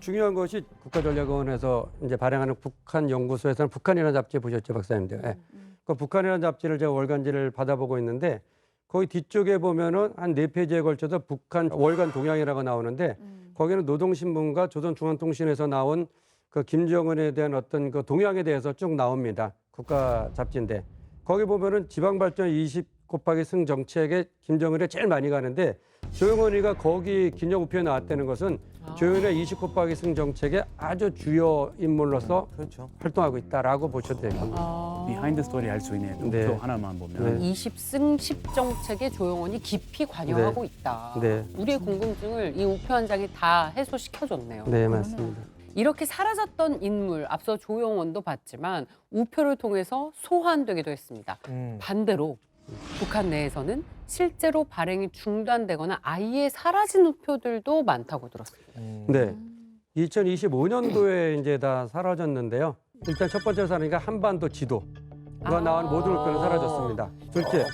중요한 것이 국가전략원에서 이제 발행하는 북한 연구소에서는 북한이라는 잡지 보셨죠, 박사님들? 예. 그 북한이라는 잡지를 제가 월간지를 받아보고 있는데 거기 뒤쪽에 보면은 한 4페이지에 걸쳐서 북한 월간 동향이라고 나오는데 거기는 노동신문과 조선중앙통신에서 나온 그 김정은에 대한 어떤 그 동향에 대해서 쭉 나옵니다. 국가 잡지인데 거기 보면은 지방발전 20 곱하기 승 정책에 김정은이 제일 많이 가는데 조영원이가 거기 기념 우표에 나왔다는 것은 조영원의 20 곱하기 승 정책의 아주 주요 인물로서 그렇죠. 활동하고 있다라고 보셔도 될 겁니다. 비하인드 스토리 알 수 있는 네. 우표 하나만 보면. 20승 10정책에 조영원이 깊이 관여하고 있다. 네. 우리의 궁금증을 이 우표 한 장이 다 해소시켜줬네요. 네, 맞습니다. 이렇게 사라졌던 인물, 앞서 조영원도 봤지만 우표를 통해서 소환되기도 했습니다. 반대로 북한 내에서는 실제로 발행이 중단되거나 아예 사라진 우표들도 많다고 들었습니다. 네. 2025년도에 이제 다 사라졌는데요. 일단 첫 번째 사라니까 한반도 지도가 나온 모든 우표는 사라졌습니다. 둘째,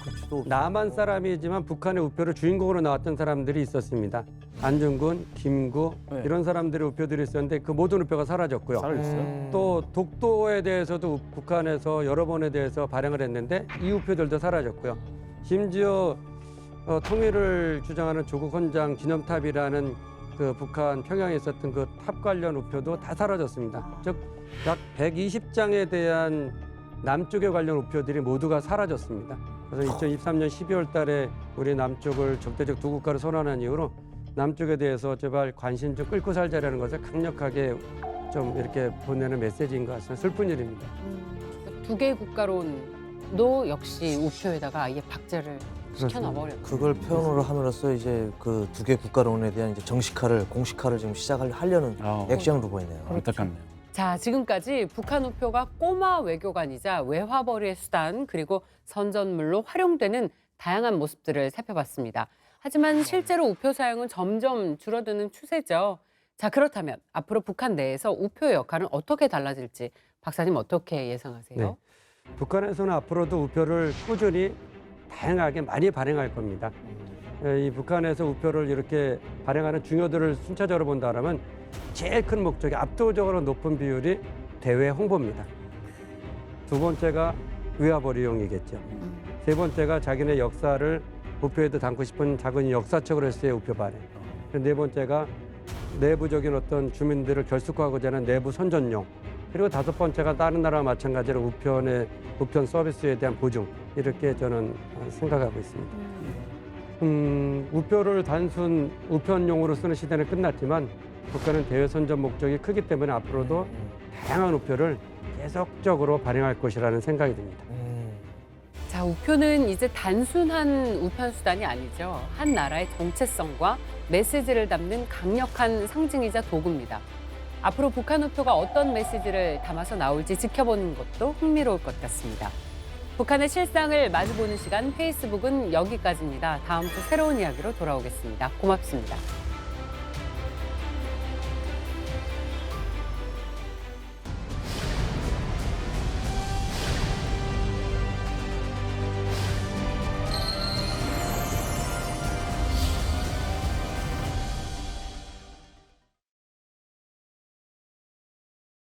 남한 사람이지만 북한의 우표를 주인공으로 나왔던 사람들이 있었습니다. 안중근, 김구 네. 이런 사람들의 우표들이 있었는데 그 모든 우표가 사라졌고요. 사라졌어요? 또 독도에 대해서도 북한에서 여러 번에 대해서 발행을 했는데 이 우표들도 사라졌고요. 심지어 통일을 주장하는 조국 헌장 기념탑이라는 그 북한 평양에 있었던 그 탑 관련 우표도 다 사라졌습니다. 즉 약 120장에 대한 남쪽에 관련 우표들이 모두가 사라졌습니다. 그래서 2023년 12월 달에 우리 남쪽을 적대적 두 국가로 선언한 이후로 남쪽에 대해서 제발 관심 좀 끌고 살자라는 것을 강력하게 좀 이렇게 보내는 메시지인 것 같습니다. 슬픈 일입니다. 두 개의 국가론도 역시 우표에다가 아예 박제를 시켜놔버렸어요. 그걸 표현으로 함으로써 이제 그 두 개 국가론에 대한 이제 정식화를 공식화를 지금 시작하려는 액션으로 보이네요. 안타깝네요. 자, 지금까지 북한 우표가 꼬마 외교관이자 외화벌이의 수단 그리고 선전물로 활용되는 다양한 모습들을 살펴봤습니다. 하지만 실제로 우표 사용은 점점 줄어드는 추세죠. 자, 그렇다면 앞으로 북한 내에서 우표의 역할은 어떻게 달라질지 박사님 어떻게 예상하세요? 네. 북한에서는 앞으로도 우표를 꾸준히 다양하게 많이 발행할 겁니다. 이 북한에서 우표를 이렇게 발행하는 중요도를 순차적으로 본다면 제일 큰 목적이 압도적으로 높은 비율이 대외 홍보입니다. 두 번째가 위화벌 이용이겠죠. 세 번째가 자기네 역사를 우표에도 담고 싶은 작은 역사책으로 했어요, 우표 발행. 네 번째가 내부적인 어떤 주민들을 결속화하고자 하는 내부 선전용. 그리고 다섯 번째가 다른 나라와 마찬가지로 우편 서비스에 대한 보증. 이렇게 저는 생각하고 있습니다. 우표를 단순 우편용으로 쓰는 시대는 끝났지만 북한은 대외 선전 목적이 크기 때문에 앞으로도 다양한 우표를 계속적으로 발행할 것이라는 생각이 듭니다. 자, 우표는 이제 단순한 우편 수단이 아니죠. 한 나라의 정체성과 메시지를 담는 강력한 상징이자 도구입니다. 앞으로 북한 우표가 어떤 메시지를 담아서 나올지 지켜보는 것도 흥미로울 것 같습니다. 북한의 실상을 마주보는 시간 페이스북은 여기까지입니다. 다음 주 새로운 이야기로 돌아오겠습니다. 고맙습니다.